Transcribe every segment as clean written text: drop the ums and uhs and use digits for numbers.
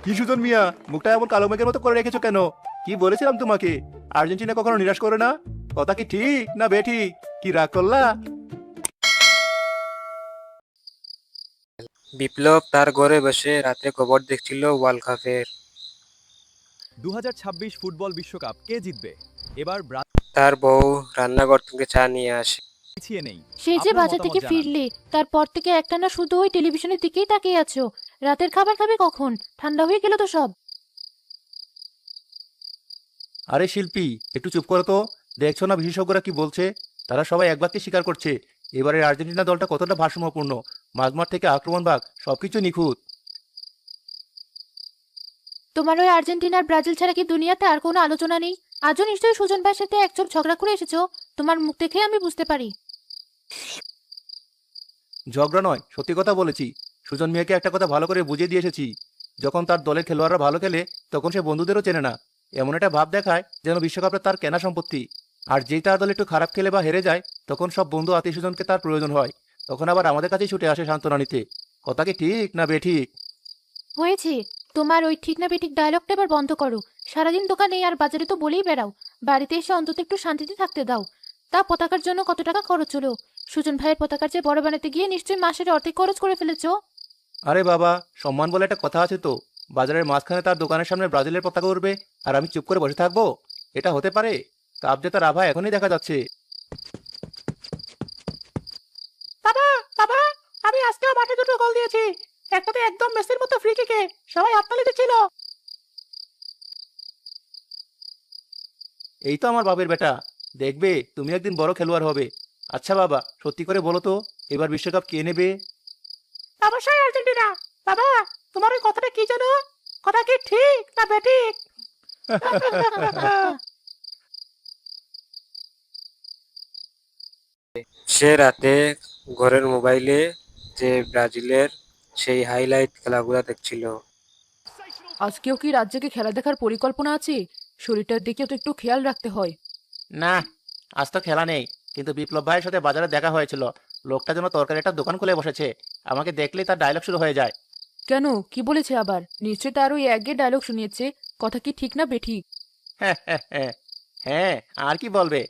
কি সুজন মিয়া, মুখটা এমন কালো মেঘের মতো করে রেখেছো কেন? কি বলেছিলাম তোমাকে, আর্জেন্টিনা কখনো নিরাশ করে না। কথা কি ঠিক না বেঠিক? কি রাগ করলা? বিপ্লব তার ঘরে বসে রাতে খবর দেখছিল ওয়ার্ল্ড কাপের। 2026 ফুটবল বিশ্বকাপ কে জিতবে? এবার তার বউ রান্নাঘর থেকে চা নিয়ে আসে। পিছিয়ে নেই। সেই যে আপনার বাজার মতামত থেকে জানান। ফিরলে তারপর থেকে একটানা শুধু ওই টেলিভিশনের দিকেই তাকিয়ে আছো। রাতের খাবার খাবে কখন? ঠান্ডা হয়ে গেল তো সব। আরে শিল্পী, একটু চুপ করো তো। দেখছো না বিশেষজ্ঞরা কি বলছে? তারা সবাই এক বাক্যে স্বীকার করছে এবারের আর্জেন্টিনা দলটা কতটা ভারসাম্যপূর্ণ। মাঝমাঠ থেকে আক্রমণ ভাগ সবকিছু নিখুঁত। তোমার ওই আর্জেন্টিনার ব্রাজিল ছাড়া কি দুনিয়াতে আর কোনো আলোচনা নেই? আজও নিশ্চয়ই সুজন ভাইয়ের সাথে একচোট ঝগড়া করে এসেছো। তোমার মুখ দেখে আমি বুঝতে পারি। ঝগড়া নয়, সত্যি কথা বলেছি। সুজন মিয়াকে একটা কথা ভালো করে বুঝিয়ে দিয়ে এসেছি। যখন তার দলের খেলোয়াড়রা ভালো খেলে তখন সে বন্ধুদেরও চেনে না। এমন একটা ভাব দেখায় যেন বিশ্বকাপটা তার কেনা সম্পত্তি। আর যেই তার দল একটু খারাপ খেলে বা হেরে যায় তখন সব বন্ধু আত্মীয় স্বজনকে তার প্রয়োজন হয়। তখন আবার আমাদের কাছেই ছুটে আসে সান্ত্বনা নিতে। কথা কি ঠিক না বেঠিক? হয়েছে। তোমার ওই ঠিক না বেঠিক ডায়লগটা এবার বন্ধ করো। সারাদিন দোকানে আর বাজারে তো বলেই বেড়াও। বাড়িতে এসে অন্তত একটু শান্তিতে থাকতে দাও। তা পতাকার জন্য কত টাকা খরচ হলো? সুজন ভাইয়ের পতাকার চেয়ে বড় বানাতে গিয়ে নিশ্চয়ই মাসের অর্ধেক খরচ করে ফেলেছো। আরে বাবা, সম্মান বলে একটা কথা আছে তো। বাজারের মাঝখানে তার দোকানের সামনে ব্রাজিলের পতাকা উড়বে আর আমি চুপ করে বসে থাকবো? এটা হতে পারে? কাপ জেতার আভা এখনই দেখা যাচ্ছে। বাবা, বাবা, আমি আজকেও মাঠে দুটো গোল দিয়েছি। একটাতে একদম মেসির মতো ফ্রি কিকে সবাই হাততালি দিচ্ছিল। এই তো আমার বাবের বেটা। দেখবে তুমি একদিন বড় খেলোয়াড় হবে। আচ্ছা বাবা, সত্যি করে বলো তো, এবার বিশ্বকাপ কে নেবে? অবশ্যই আর্জেন্টিনা। বাবা, তোমার ওই কথাটা কি জানো? কথা কি ঠিক না বেঠিক? সে রাতে ঘরের মোবাইলে যে ব্রাজিলের সেই হাইলাইট খেলাগুলো দেখছিল। আজকেও কি রাজ্যকে খেলা দেখার পরিকল্পনা আছে? শরীরটার দিকেও তো একটু খেয়াল রাখতে হয়। না, আজ তো খেলা নেই। কিন্তু বিপ্লব ভাইয়ের সাথে বাজারে দেখা হয়েছিল। লোকটা যেন তরকারি একটা দোকান খুলে বসেছে। আমাকে দেখলেই তার ডায়লগ শুরু হয়ে যায়। কেন, কি বলেছে আবার? নিশ্চয় তার ওই একঘেয়ে ডায়লগ শুনিয়েছে। কথা কি ঠিক না বেঠিক? হ্যাঁ, আর কি বলবে?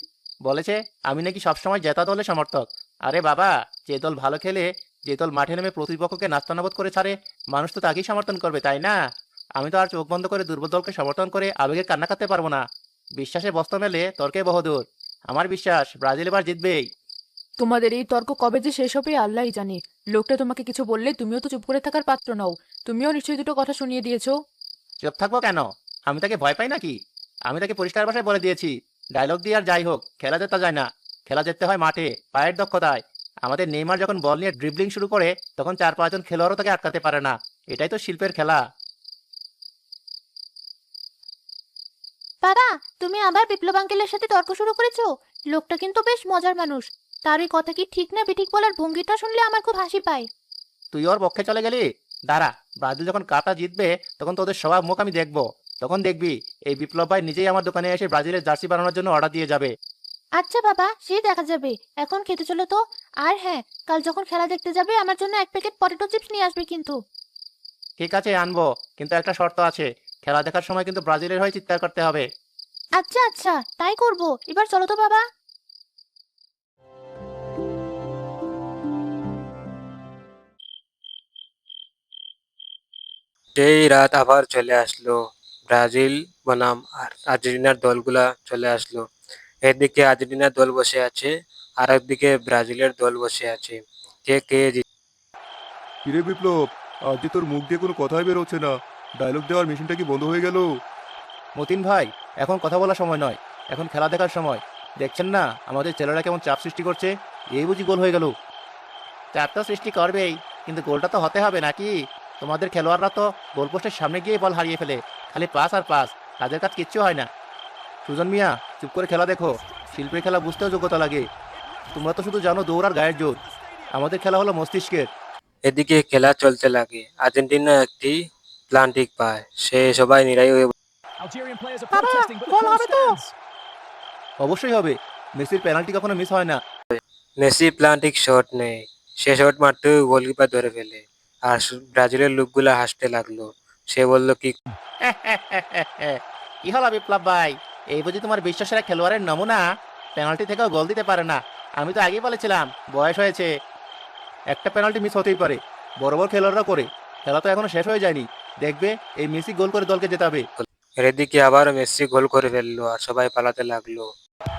বলেছে আমি নাকি সবসময় জেতা দলের সমর্থক। আরে বাবা, যে দল ভালো খেলে, যে দল মাঠে নেমে প্রতিপক্ষকে নাস্তানাবুদ করে ছাড়ে, মানুষ তো তাকেই সমর্থন করবে, তাই না? আমি তো আর চোখ বন্ধ করে দুর্বল দলকে সমর্থন করে আবেগে কান্না কাটতে পারবো না। বিশ্বাসে বস্তা মেলে তর্কে বহুদূর। আমার বিশ্বাস ব্রাজিল এবার জিতবেই। তোমাদের এই তর্ক কবে যে শেষ হবে আল্লাহই জানে। লোকটা তোমাকে কিছু বললে তুমিও তো চুপ করে থাকার পাত্র নও। তুমিও নিশ্চয়ই দুটো কথা শুনিয়ে দিয়েছো। চুপ থাকবো কেন? আমি তাকে ভয় পাই নাকি? আমি তাকে পরিষ্কার ভাষায় বলে দিয়েছি, ডায়লগ দিয়ে আর যাই হোক খেলা জেতা যায় না। খেলা জিততে হয় মাঠে, পায়ের দক্ষতায়। আমাদের নেইমার যখন বল নিয়ে ড্রিবলিং শুরু করে তখন 4-5 জন খেলোয়াড়ও তাকে আটকাতে পারে না। এটাই তো শিল্পের খেলা। বাবা, তুমি আবার বিপ্লব আঙ্কেলের সাথে তর্ক শুরু করেছো? লোকটা কিন্তু বেশ মজার মানুষ। তার ওই কথা কি ঠিক না বেঠিক বলার ভঙ্গিটা শুনলে আমার খুব হাসি পায়। তুই ওর পক্ষে চলে গেলি? দাঁড়া, ব্রাজিল যখন কাপটা জিতবে তখন তোদের সবার মুখ আমি দেখবো। তখন দেখবি এই বিপ্লব ভাই নিজেই আমার দোকানে এসে ব্রাজিলের জার্সি বানানোর জন্য অর্ডার দিয়ে যাবে। আচ্ছা বাবা, সে দেখা যাবে। এখন খেতে চলো তো। আর হ্যাঁ, কাল যখন খেলা দেখতে যাবে আমার জন্য এক প্যাকেট পটেটো চিপস নিয়ে আসবে কিন্তু। ঠিক আছে, আনবো। কিন্তু একটা শর্ত আছে, খেলা দেখার সময় কিন্তু ব্রাজিলের হয়ে চিৎকার করতে হবে। আচ্ছা আচ্ছা, তাই করব। এবার চলো তো বাবা। সেই রাত আবার চলে আসলো। ব্রাজিল বনাম আর আর্জেন্টিনার দলগুলা চলে আসলো। একদিকে আর্জেন্টিনার দল বসে আছে, আর একদিকে ব্রাজিলের দল বসে আছে। কে কে কিরে বিপ্লব, আজ যে তোর মুখ দিয়ে কোনো কথাই বেরোচ্ছে না। ডায়লগ দেওয়ার মেশিনটা কি বন্ধ হয়ে গেল? মতিন ভাই, এখন কথা বলার সময় নয়, এখন খেলা দেখার সময়। দেখছেন না আমাদের ছেলেরা কেমন চাপ সৃষ্টি করছে? এই বুঝি গোল হয়ে গেল? চাপ তো সৃষ্টি করবেই, কিন্তু গোলটা তো হতে হবে নাকি? তোমাদের খেলোয়াড়রা তো গোলপোস্টের সামনে গিয়ে বল হারিয়ে ফেলে। খালি পাস আর পাস, তাদের কাজ কিচ্ছু হয় না। সুজন মিয়া, চুপ করে খেলা দেখো। শিল্পের খেলা বুঝতেও যোগ্যতা লাগে। তোমরা তো শুধু জানো দৌড় আর গায়ের জোর। আমাদের খেলা হলো মস্তিষ্কের। এদিকে খেলা চলতে লাগে। আর্জেন্টিনা একটি প্লান ঠিক পায়, সে সবাই নিরাই হয়ে Algerian players are বাবা, protesting, but the goal crowd হবে তো? stands. অবশ্যই হবে। মেসির পেনাল্টি কখনো মিস হয় না। মেসি প্লান্টিক শট নেয়। সে শট মারতে গোলকিপার ধরে ফেলে। আর ব্রাজিলের লোকগুলা হাসতে লাগলো। সে বলল কি কি হলো বিপ্লব ভাই, এই বুঝি তোমার বিশ্বাসের খেলোয়াড়ের নমুনা? পেনাল্টি থেকেও গোল দিতে পারে না। আমি তো আগেই বলেছিলাম বয়স হয়েছে, একটা পেনাল্টি মিস হতেই পারে, বড় বড় খেলোয়াড়রা করে। খেলা তো এখনো শেষ হয়ে যায়নি, দেখবে এই মেসি গোল করে দলকে জেতাবে। এর এদিকে আবার মেসি গোল করে ফেললো আর সবাই পালাতে লাগলো।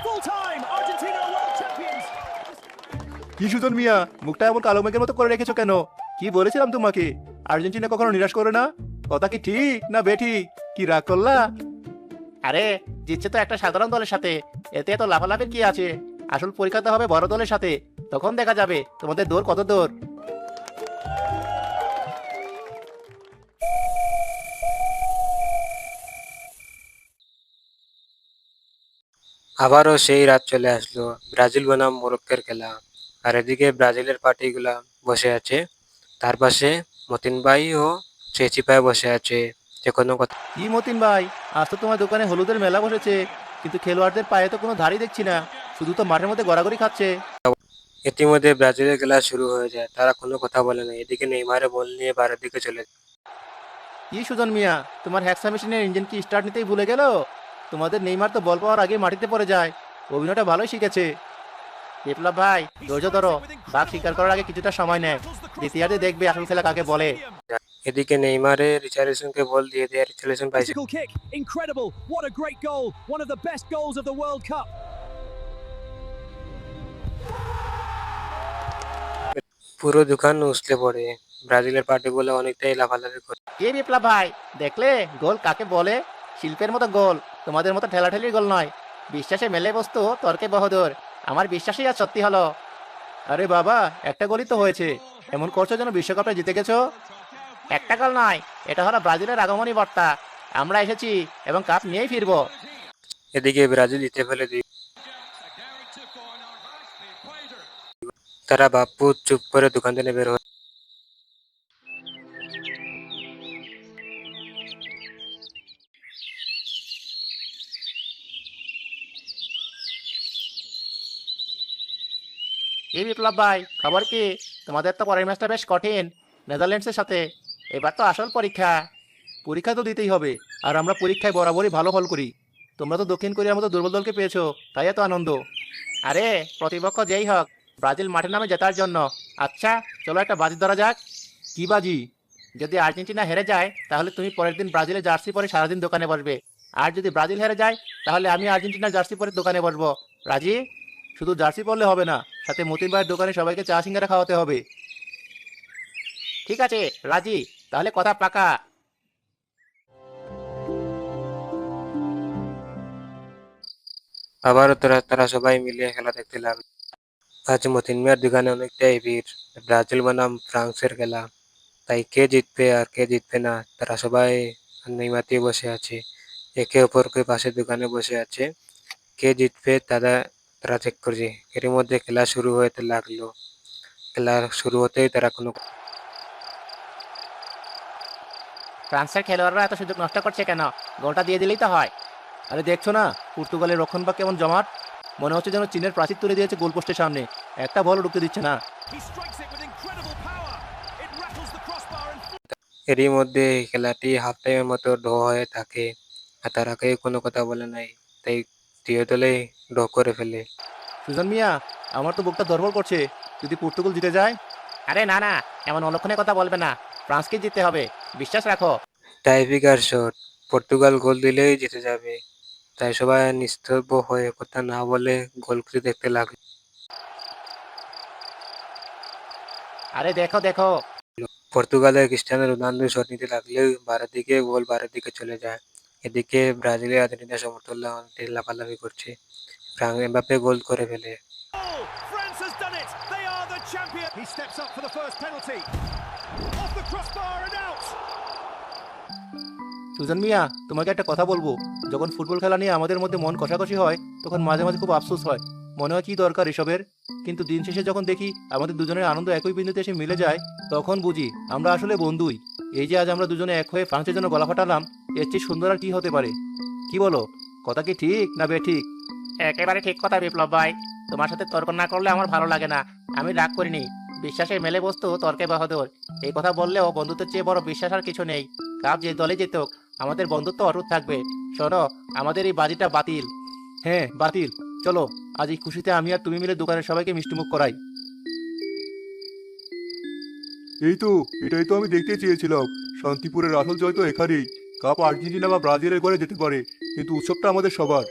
Full time. Argentina are world champions. কি সুজন মিয়া, মুখটা এমন কালো মেঘের মতো করে রেখেছো কেন? কি বলেছিলাম তোমাকে, আর্জেন্টিনা কখনো নিরাশ করে না। কথা কি ঠিক না বেঠিক? কি রাগ করলা? আরে জিতছে তো একটা সাধারণ দলের সাথে, এতে এত লাফালাফির কি আছে? আসল পরীক্ষাতে হবে বড় দলের সাথে, তখন দেখা যাবে তোমাদের দৌড় কত দূর। আবারও সেই রাত চলে আসলো, ব্রাজিল বনাম মরক্কোর খেলা। আর এদিকে ব্রাজিলের পার্টিগুলা বসে আছে, তার পাশে মতিন ভাই ও চেচি পায়ে বসে আছে। যে কোনো কথা কি মতিন ভাই, আজ তো তোমার দোকানে হলুদের মেলা বসেছে, কিন্তু খেলোয়াড়দের পায়ে তো কোনো ধারই দেখছি না, শুধু তো মাঠের মধ্যে গড়াগড়ি খাচ্ছে। ইতিমধ্যে ব্রাজিলের খেলা শুরু হয়ে যায়, তারা কোনো কথা বলে না। এদিকে নেইমারে বল নিয়ে বাইরের দিকে চলে যায়। কি সুজন মিয়া, তোমার হ্যাক্সা মেশিনের ইঞ্জিন কি স্টার্ট নিতেই ভুলে গেল? তোমাদের নেইমার তো বল পাওয়ার আগে মাটিতে পড়ে যায়, অভিনয়টা ভালোই শিখেছে। বিপ্লব ভাই ধৈর্য ধরো, বাঘ শিকার করার আগে কিছুটা সময় নেয়, দ্বিতীয়ার্ধে দেখবে আসল খেলা কাকে বলে। এদিকে নেইমারে রিচার্লিসনকে বল দিয়ে দেয়, রিচার্লিসন পাইছে। Physical kick. Incredible. What a great goal. One of the best goals of the World Cup. পুরো দোকান উছলে পড়ে, ব্রাজিলের পার্টিগুলো অনেকটাই লাফালাফি করে। কে বিপ্লব ভাই, দেখলে গোল কাকে বলে? শিল্পের মতো গোল, তোমাদের মতো ঠেলাঠেলির গোল নয়। বিশ্বাসে মেলে বস্তু তর্কে বাহাদুর, আমার বিশ্বাসই আজ সত্যি হলো। আরে বাবা, একটা গোলই তো হয়েছে, এমন করছো যেন বিশ্বকাপে জিতে গেছো। একটা গোল নয়, এটা হলো ব্রাজিলের আগমনী বার্তা। আমরা এসেছি এবং কাপ নিয়েই ফিরবো। এদিকে ব্রাজিল জিতে ফেলে দিই, তারা বাপ্পু চুপ করে দোকান থেকে বের হয়। এই বিপ্লব ভাই, খবর কি? তোমাদের তো পরের ম্যাচটা বেশ কঠিন, নেদারল্যান্ডসের সাথে। এবার তো আসল পরীক্ষা। পরীক্ষা তো দিতেই হবে, আর আমরা পরীক্ষায় বরাবরই ভালো ফল করি। তোমরা তো দক্ষিণ কোরিয়ার মতো দুর্বল দলকে পেয়েছো, তাই এত আনন্দ। আরে প্রতিপক্ষ যেই হোক, ব্রাজিল মাঠে নামে জেতার জন্য। আচ্ছা চলো একটা বাজি ধরা যাক। কি বাজি? যদি আর্জেন্টিনা হেরে যায় তাহলে তুমি পরের দিন ব্রাজিলের জার্সি পরে সারাদিন দোকানে বসবে, আর যদি ব্রাজিল হেরে যায় তাহলে আমি আর্জেন্টিনার জার্সি পরে দোকানে বসবো। রাজি? শুধু জার্সি পরলে হবে না, সাথে মতিন ভাইয়ের দোকানে সবাইকে চা সিঙ্গারা খাওয়াতে হবে। ঠিক আছে রাজি, তাহলে কথা পাকা। আবারও তারা তারা সবাই মিলে খেলা দেখতে লাগলো। আজ মতিন মিয়ার দোকানে অনেকটাই ভিড়, ব্রাজিল বনাম ফ্রান্সের খেলা, তাই কে জিতবে আর কে জিতবে না তারা সবাই নেইমাতে বসে আছে। একে অপরকে পাশে দোকানে বসে আছে, কে জিতবে তারা তারা চেক করছে। এর মধ্যে খেলা শুরু হতে লাগলো, খেলা শুরু হতেই তারা কোনো ফ্রান্সের খেলোয়াড়রা এত সুযোগ নষ্ট করছে কেন? গোলটা দিয়ে দিলেই তো হয়। আরে দেখছো না পর্তুগালের রক্ষণভাগ কেমন জমাট? মনে হচ্ছে যেন চীনের প্রাচীর তুলে দিয়েছে গোলপোস্টের সামনে, একটা বল ঢুকতে দিচ্ছে না। He strikes it with incredible power. It rattles the crossbar and এরই মধ্যে খেলাটি হাফ টাইমের মতো ড্র হয়ে থাকে, আর তারা কেউ কোনো কথা বলে নাই, তাই দুই দলেই ড্র করে ফেলে। সুজন মিয়া, আমার তো বুকটা ধরফর করছে, যদি পর্তুগাল জিতে যায়। আরে না না, এমন অলক্ষণের কথা বলবে না, ফ্রান্সকে জিততে হবে, বিশ্বাস রাখো। টাইব্রেকার শট, পর্তুগাল গোল দিলেই জিতে যাবে, তাই সবাই নিস্তব্ধ হয়ে কথা না বলে গোলটি দেখতে লাগলো। আরে দেখো দেখো, পর্তুগালের ক্রিস্টিয়ানো রোনালদো শট নিতে লাগলে বাইরের দিকে গোল বাইরের দিকে চলে যায়। এদিকে ব্রাজিলের আর্জেন্টিনা সমর্থকরা অনেকটাই লাফালাফি করছে, এমবাপ্পে গোল করে ফেলে। goal. France has done it. They are the champion. He steps up for the first penalty. Off the crossbar and out. Sujan মিয়া, তোমাকে একটা কথা বলবো। যখন ফুটবল খেলা নিয়ে আমাদের মধ্যে মন কষাকষি হয়, তখন মাঝে মাঝে খুব আফসোস হয়, মনে হয় কি দরকার এসবের। কিন্তু দিন শেষে যখন দেখি আমাদের দুজনের আনন্দ একই বিন্দুতে এসে মিলে যায়, তখন বুঝি আমরা আসলে বন্ধুই। এই যে আজ আমরা দুজনে এক হয়ে ফ্রান্সের জন্য গলা ফাটালাম, এর চেয়ে সুন্দর আর কি হতে পারে? কি বলো, কথা কি ঠিক না বেঠিক? একেবারে ঠিক কথা বিপ্লব ভাই, তোমার সাথে তর্ক না করলে আমার ভালো লাগে না। আমি রাগ করিনি, বিশ্বাসে মেলে বস্তু তর্কে বাহাদুর। এই কথা বললেও বন্ধুত্বের চেয়ে বড় বিশ্বাস আর কিছু নেই। কাপ যে দলে যেত আমাদের বন্ধুত্ব অটুট থাকবে। শোনো, আমাদের এই বাজিটা বাতিল। হ্যাঁ বাতিল। চলো, আজ এই খুশিতে আমি আর তুমি মিলে দোকানের সবাইকে মিষ্টিমুখ করাই। এই তো, এটাই তো আমি দেখতে চেয়েছিলাম। শান্তিপুরের আসল জয় তো এখানেই। কাপ আর্জেন্টিনা বা ব্রাজিলের ঘরে যেতে পারে, কিন্তু উৎসবটা আমাদের সবার।